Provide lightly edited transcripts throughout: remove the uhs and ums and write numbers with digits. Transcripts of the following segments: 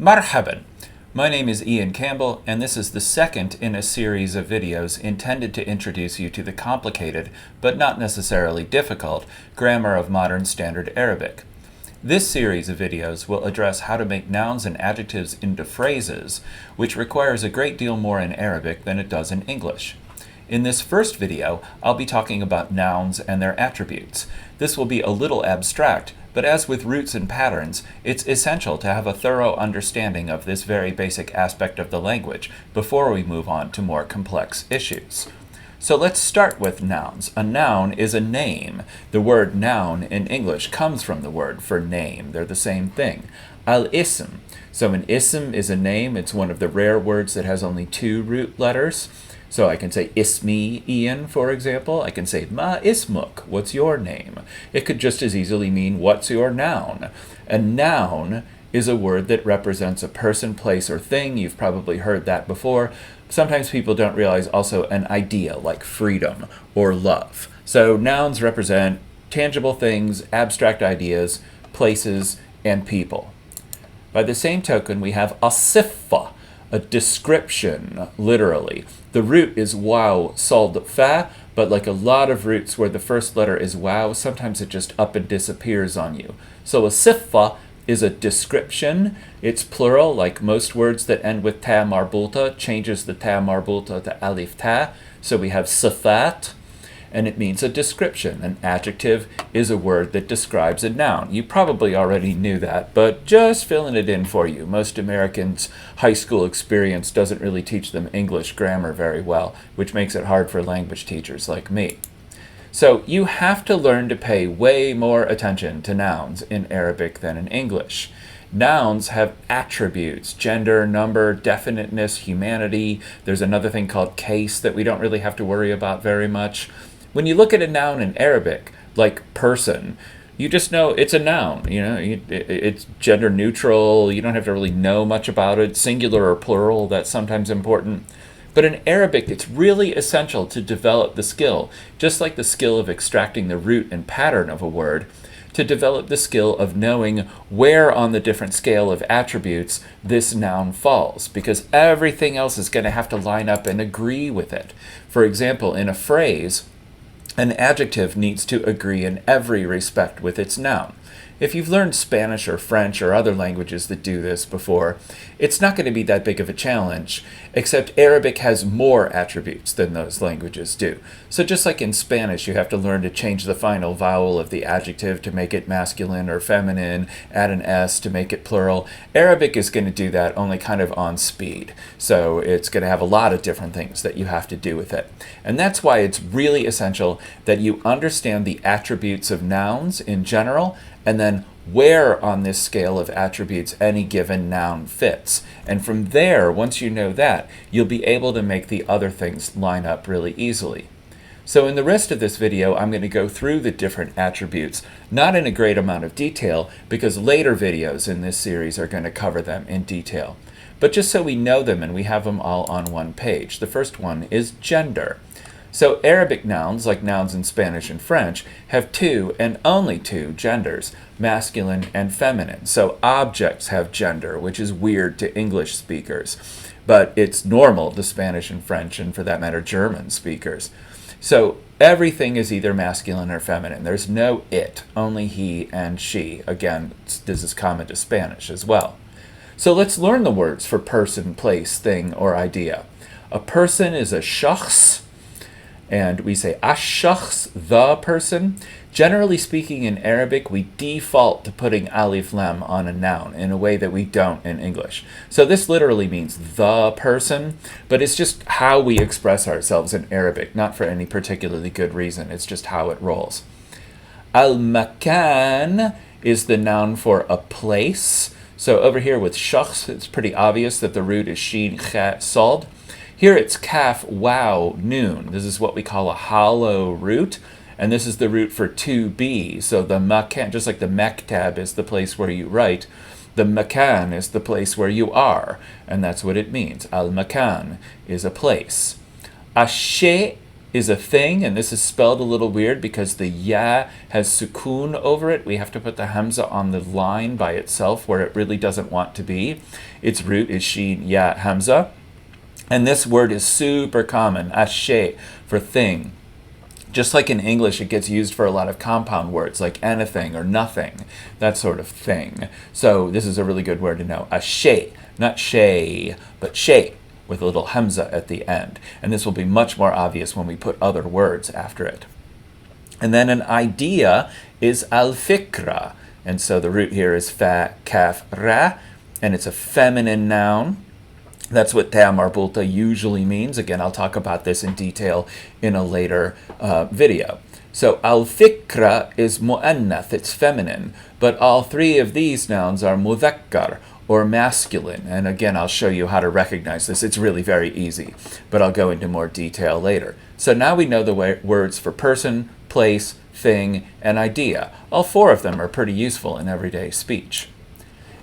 Marhaban! My name is Ian Campbell, and this is the second in a series of videos intended to introduce you to the complicated, but not necessarily difficult, grammar of modern standard Arabic. This series of videos will address how to make nouns and adjectives into phrases, which requires a great deal more in Arabic than it does in English. In this first video, I'll be talking about nouns and their attributes. This will be a little abstract, but as with roots and patterns, it's essential to have a thorough understanding of this very basic aspect of the language before we move on to more complex issues. So let's start with nouns. A noun is a name. The word noun in English comes from the word for name. They're the same thing. Al-ism. So an ism is a name. It's one of the rare words that has only two root letters. So I can say ismi, Ian, for example. I can say ma ismuk, what's your name? It could just as easily mean what's your noun. A noun is a word that represents a person, place, or thing. You've probably heard that before. Sometimes people don't realize also an idea like freedom or love. So nouns represent tangible things, abstract ideas, places, and people. By the same token, we have a siffa, a description, literally. The root is waw sald fa, but like a lot of roots where the first letter is waw, sometimes it just up and disappears on you. So a siffa is a description. It's plural, like most words that end with ta marbulta, changes the ta marbulta to alif ta. So we have sifat, and it means a description. An adjective is a word that describes a noun. You probably already knew that, but just filling it in for you. Most Americans' high school experience doesn't really teach them English grammar very well, which makes it hard for language teachers like me. So you have to learn to pay way more attention to nouns in Arabic than in English. Nouns have attributes, gender, number, definiteness, humanity. There's another thing called case that we don't really have to worry about very much. When you look at a noun in Arabic, like person, you just know it's a noun. You know, it's gender neutral. You don't have to really know much about it. Singular or plural, that's sometimes important. But in Arabic, it's really essential to develop the skill, just like the skill of extracting the root and pattern of a word, to develop the skill of knowing where on the different scale of attributes this noun falls, because everything else is going to have to line up and agree with it. For example, in a phrase, an adjective needs to agree in every respect with its noun. If you've learned Spanish or French or other languages that do this before, it's not going to be that big of a challenge, except Arabic has more attributes than those languages do. So just like in Spanish, you have to learn to change the final vowel of the adjective to make it masculine or feminine, add an S to make it plural. Arabic is going to do that only kind of on speed. So it's going to have a lot of different things that you have to do with it. And that's why it's really essential that you understand the attributes of nouns in general, and then where on this scale of attributes any given noun fits. And from there, once you know that, you'll be able to make the other things line up really easily. So in the rest of this video, I'm going to go through the different attributes, not in a great amount of detail, because later videos in this series are going to cover them in detail. But just so we know them and we have them all on one page. The first one is gender. So Arabic nouns, like nouns in Spanish and French, have two and only two genders, masculine and feminine. So objects have gender, which is weird to English speakers, but it's normal to Spanish and French, and for that matter, German speakers. So everything is either masculine or feminine. There's no it, only he and she. Again, this is common to Spanish as well. So let's learn the words for person, place, thing, or idea. A person is a shakhs, and we say ash-shakhs, the person. Generally speaking, in Arabic, we default to putting alif lam on a noun in a way that we don't in English. So this literally means the person, but it's just how we express ourselves in Arabic, not for any particularly good reason. It's just how it rolls. Al-makan is the noun for a place. So over here with shakhs, it's pretty obvious that the root is shin, kha, sald. Here it's kaf, waw, noon. This is what we call a hollow root, and this is the root for to be. So the makan, just like the maktab is the place where you write, the makan is the place where you are, and that's what it means. Al-makan is a place. Ashe is a thing, and this is spelled a little weird because the ya has sukoon over it. We have to put the hamza on the line by itself where it really doesn't want to be. Its root is shin ya hamza. And this word is super common, ashe, for thing. Just like in English, it gets used for a lot of compound words like anything or nothing, that sort of thing. So this is a really good word to know. Ashe, not shay, but shay, with a little hamza at the end. And this will be much more obvious when we put other words after it. And then an idea is al-fikra. And so the root here is fa, kaf, ra, and it's a feminine noun. That's what ta marbulta usually means. Again, I'll talk about this in detail in a later video. So al-fikra is mu'annath, it's feminine, but all three of these nouns are mudhakkar, or masculine. And again, I'll show you how to recognize this. It's really very easy, but I'll go into more detail later. So now we know the words for person, place, thing, and idea. All four of them are pretty useful in everyday speech.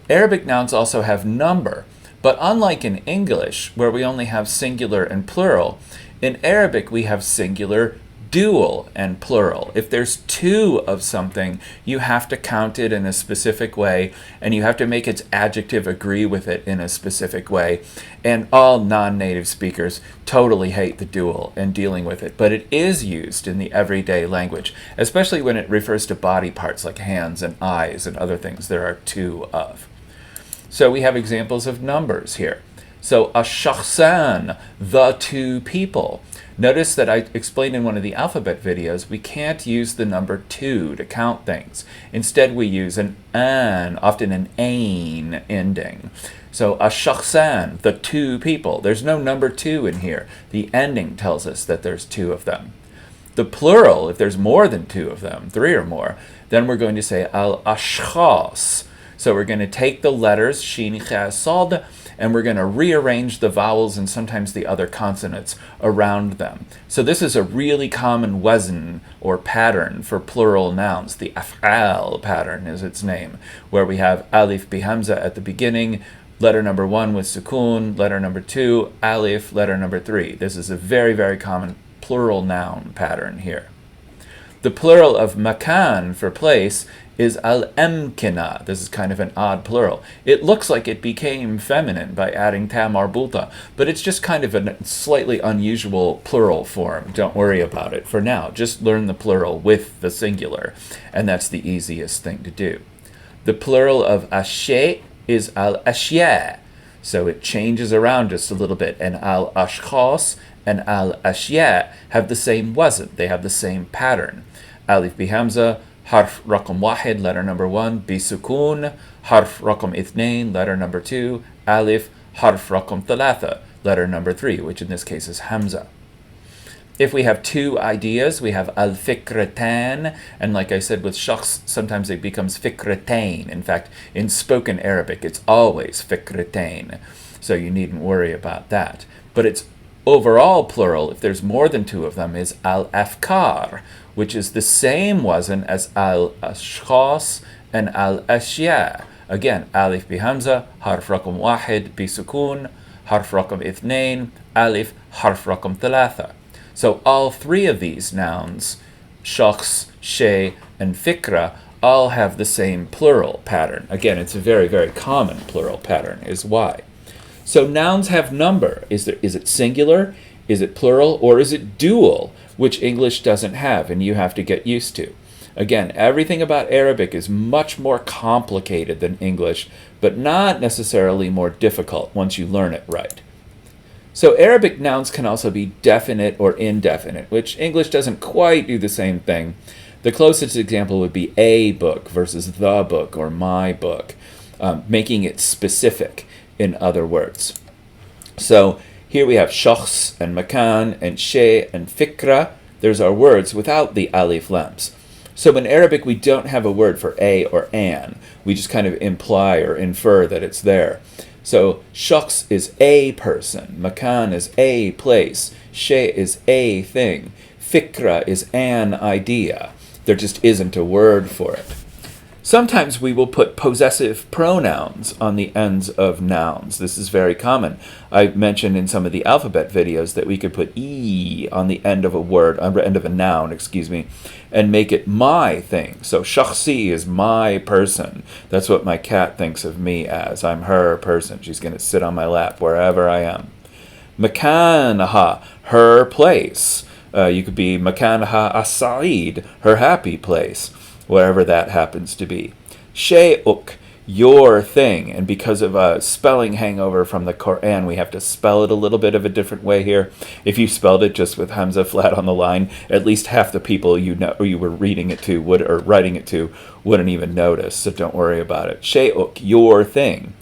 Arabic nouns also have number. But unlike in English, where we only have singular and plural, in Arabic we have singular, dual, and plural. If there's two of something, you have to count it in a specific way, and you have to make its adjective agree with it in a specific way. And all non-native speakers totally hate the dual and dealing with it, but it is used in the everyday language, especially when it refers to body parts like hands and eyes and other things there are two of. So we have examples of numbers here. So ash-shakhsan, the two people. Notice that I explained in one of the alphabet videos, we can't use the number 2 to count things. Instead, we use an, often an ain ending. So ash-shakhsan, the two people. There's no number 2 in here. The ending tells us that there's 2 of them. The plural, if there's more than 2 of them, 3 or more, then we're going to say al-ashkhas. So we're going to take the letters, shin, kha, sad, and we're going to rearrange the vowels and sometimes the other consonants around them. So this is a really common wazn, or pattern, for plural nouns. The af'al pattern is its name, where we have alif bihamza at the beginning, letter number 1 with sukoon, letter number 2, alif, letter number 3. This is a very, very common plural noun pattern here. The plural of makan, for place, is al-amkina. This is kind of an odd plural. It looks like it became feminine by adding ta marbulta, but it's just kind of a slightly unusual plural form. Don't worry about it for now. Just learn the plural with the singular, and that's the easiest thing to do. The plural of ashe is al-ashya, so it changes around just a little bit, and al-ashkhas and al-ashya have the same wazn. They have the same pattern. Alif bihamza, harf raqam wahid, letter number 1, bisukun, harf raqam ithnain, letter number 2, alif, harf raqam thalatha, letter number 3, which in this case is hamza. If we have two ideas, we have al-fikratan, and like I said with shakhs, sometimes it becomes fikratain. In fact, in spoken Arabic, it's always fikratain, so you needn't worry about that. But it's overall plural, if there's more than 2 of them, is al-afkar, which is the same wazn as al-ashkhas and al-ashya. Again, alif bihamza, harf raqam wahid, bisukun, harf raqam ithnain, alif, harf raqam thalatha. So all 3 of these nouns, shakhs, shay, and fikra, all have the same plural pattern. Again, it's a very, very common plural pattern, is why. So nouns have number. Is it singular? Is it plural? Or is it dual, which English doesn't have and you have to get used to? Again, everything about Arabic is much more complicated than English, but not necessarily more difficult once you learn it right. So Arabic nouns can also be definite or indefinite, which English doesn't quite do the same thing. The closest example would be a book versus the book or my book, making it specific, in other words. So here we have shakhs and makan and shay and fikra. There's our words without the alif lams. So in Arabic, we don't have a word for a or an. We just kind of imply or infer that it's there. So shakhs is a person, makan is a place, shay is a thing, fikra is an idea. There just isn't a word for it. Sometimes we will put possessive pronouns on the ends of nouns. This is very common. I mentioned in some of the alphabet videos that we could put E on the end of a word, on the end of a noun, and make it my thing. So shakhsi is my person. That's what my cat thinks of me as. I'm her person. She's going to sit on my lap wherever I am. Makanaha, her place. You could be makanaha as-sa'id, her happy place, wherever that happens to be. Shay'uk, your thing. And because of a spelling hangover from the Quran, we have to spell it a little bit of a different way here. If you spelled it just with Hamza flat on the line, at least half the people you know or you were reading it to would, or writing it to, wouldn't even notice. So don't worry about it. Shay'uk, your thing.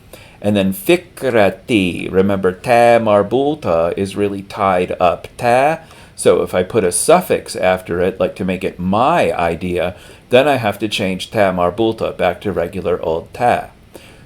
And then fikrati. Remember, ta marbuta is really tied up. Ta. So if I put a suffix after it, like to make it my idea, then I have to change ta marbuta back to regular old ta.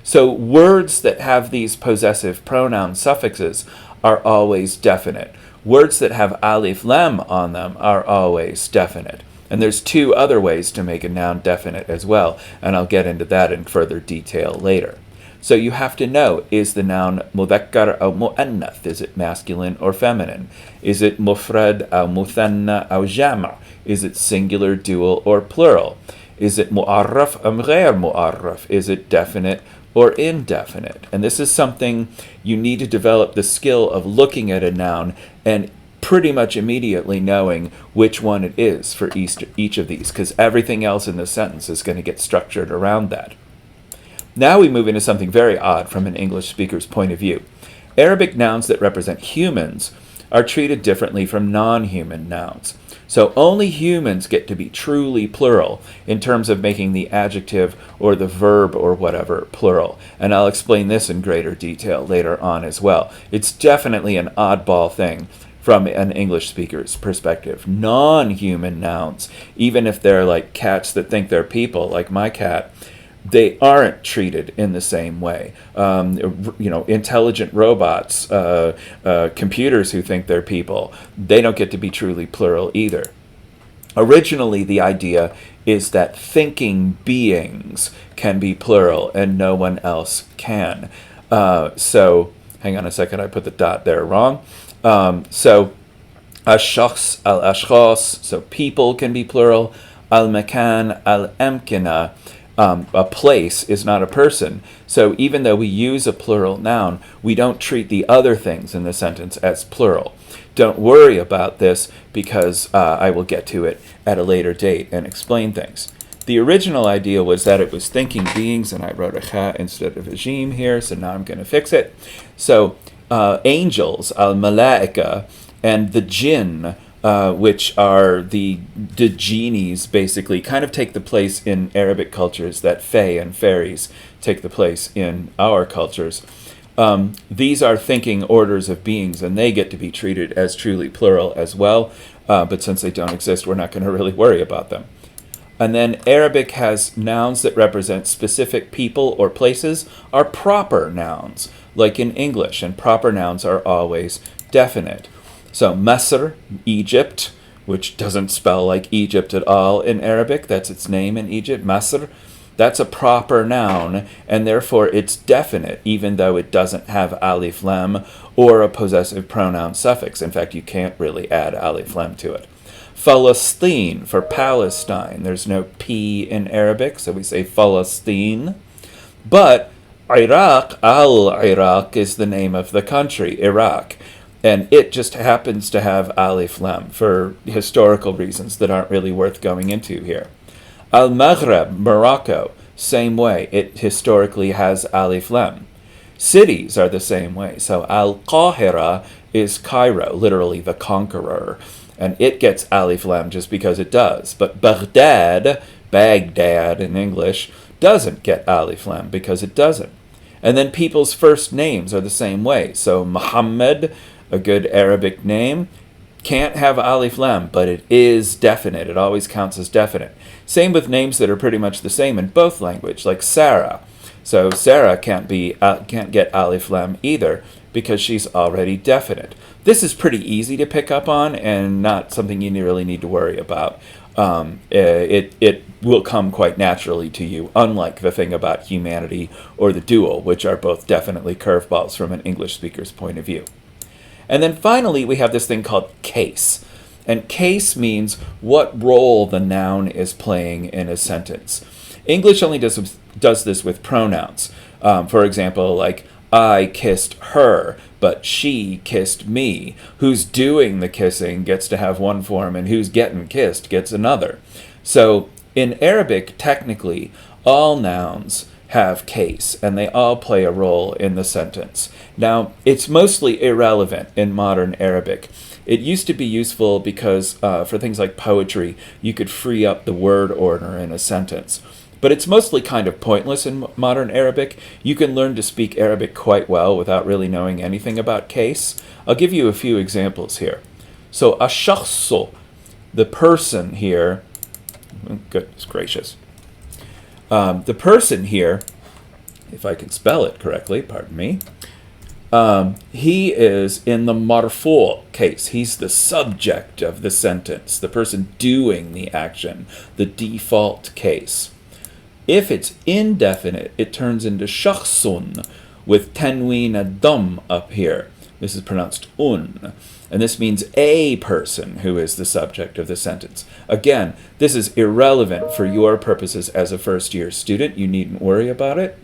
So words that have these possessive pronoun suffixes are always definite. Words that have alif lam on them are always definite. And there's two other ways to make a noun definite as well, and I'll get into that in further detail later. So you have to know, is the noun mudhakkar or mu'annath? Is it masculine or feminine? Is it mufrad or muthanna or jama'? Is it singular, dual, or plural? Is it mu'arraf or ghair mu'arraf? Is it definite or indefinite? And this is something you need to develop the skill of looking at a noun and pretty much immediately knowing which one it is for each of these, because everything else in the sentence is going to get structured around that. Now we move into something very odd from an English speaker's point of view. Arabic nouns that represent humans are treated differently from non-human nouns. So only humans get to be truly plural in terms of making the adjective or the verb or whatever plural. And I'll explain this in greater detail later on as well. It's definitely an oddball thing from an English speaker's perspective. Non-human nouns, even if they're like cats that think they're people, like my cat, they aren't treated in the same way. Intelligent robots, computers who think they're people, they don't get to be truly plural either. Originally, the idea is that thinking beings can be plural and no one else can. So, hang on a second, I put the dot there wrong. So, ash-shakhs, al-ashkhas, so people can be plural. Al-makan, al-amkina, a place is not a person. So even though we use a plural noun, we don't treat the other things in the sentence as plural. Don't worry about this because I will get to it at a later date and explain things. The original idea was that it was thinking beings, and I wrote a kha instead of a jim here, so now I'm going to fix it. So angels, al-malaika, and the jinn, which are the genies, basically, kind of take the place in Arabic cultures that fae and fairies take the place in our cultures. These are thinking orders of beings, and they get to be treated as truly plural as well, but since they don't exist, we're not going to really worry about them. And then Arabic has nouns that represent specific people or places are proper nouns, like in English, and proper nouns are always definite. So Masr, Egypt, which doesn't spell like Egypt at all in Arabic. That's its name in Egypt, Masr. That's a proper noun, and therefore it's definite, even though it doesn't have alif lam or a possessive pronoun suffix. In fact, you can't really add alif lam to it. Palestine, for Palestine. There's no P in Arabic, so we say Palestine. But Iraq, al-Iraq, is the name of the country, Iraq. And it just happens to have alif lam for historical reasons that aren't really worth going into here. Al-Maghreb, Morocco, same way. It historically has alif lam. Cities are the same way. So Al-Qahira is Cairo, literally the conqueror. And it gets alif lam just because it does. But Baghdad, Baghdad in English, doesn't get alif lam because it doesn't. And then people's first names are the same way. So Muhammad, a good Arabic name, can't have alif lam, but it is definite. It always counts as definite. Same with names that are pretty much the same in both languages, like Sarah. So Sarah can't get alif lam either because she's already definite. This is pretty easy to pick up on and not something you really need to worry about. It will come quite naturally to you, unlike the thing about humanity or the dual, which are both definitely curveballs from an English speaker's point of view. And then finally, we have this thing called case. And case means what role the noun is playing in a sentence. English only does this with pronouns. For example, like, I kissed her, but she kissed me. Who's doing the kissing gets to have one form, and who's getting kissed gets another. So in Arabic, technically, all nouns have case, and they all play a role in the sentence. Now, it's mostly irrelevant in modern Arabic. It used to be useful because for things like poetry, you could free up the word order in a sentence. But it's mostly kind of pointless in modern Arabic. You can learn to speak Arabic quite well without really knowing anything about case. I'll give you a few examples here. So, ash-shakhsu, the person here, goodness gracious. The person here, if I can spell it correctly, pardon me, he is in the marfu' case. He's the subject of the sentence, the person doing the action, the default case. If it's indefinite, it turns into shakhsun with tanween ad-dam up here. This is pronounced un. And this means a person who is the subject of the sentence. Again, this is irrelevant for your purposes as a first-year student. You needn't worry about it.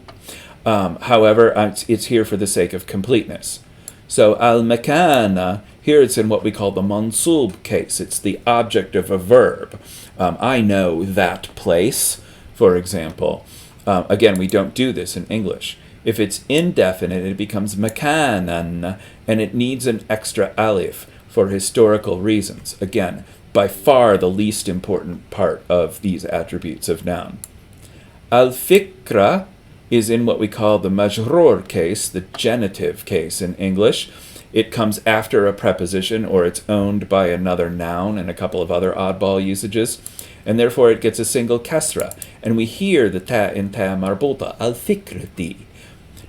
However, it's here for the sake of completeness. So al-makana, here it's in what we call the mansub case. It's the object of a verb. I know that place, for example. Again, we don't do this in English. If it's indefinite, it becomes makanan, and it needs an extra alif for historical reasons. Again, by far the least important part of these attributes of noun. Al-fikra is in what we call the majrur case, the genitive case in English. It comes after a preposition, or it's owned by another noun and a couple of other oddball usages, and therefore it gets a single kasra. And we hear the ta in ta marbuta, al-fikrati.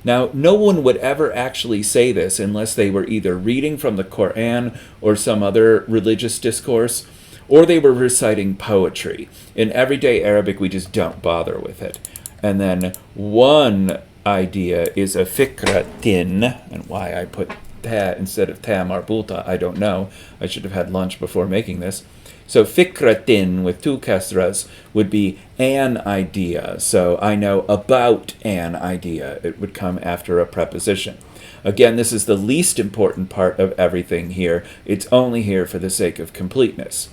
Now, no one would ever actually say this unless they were either reading from the Quran or some other religious discourse, or they were reciting poetry. In everyday Arabic, we just don't bother with it. And then one idea is a fikratin, and why I put ta instead of ta marbuta, I don't know. I should have had lunch before making this. So fikratin with two kasras would be an idea. So I know about an idea. It would come after a preposition. Again, this is the least important part of everything here. It's only here for the sake of completeness.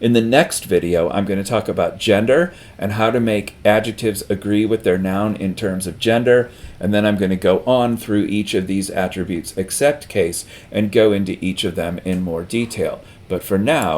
In the next video, I'm going to talk about gender and how to make adjectives agree with their noun in terms of gender. And then I'm going to go on through each of these attributes except case and go into each of them in more detail. But for now,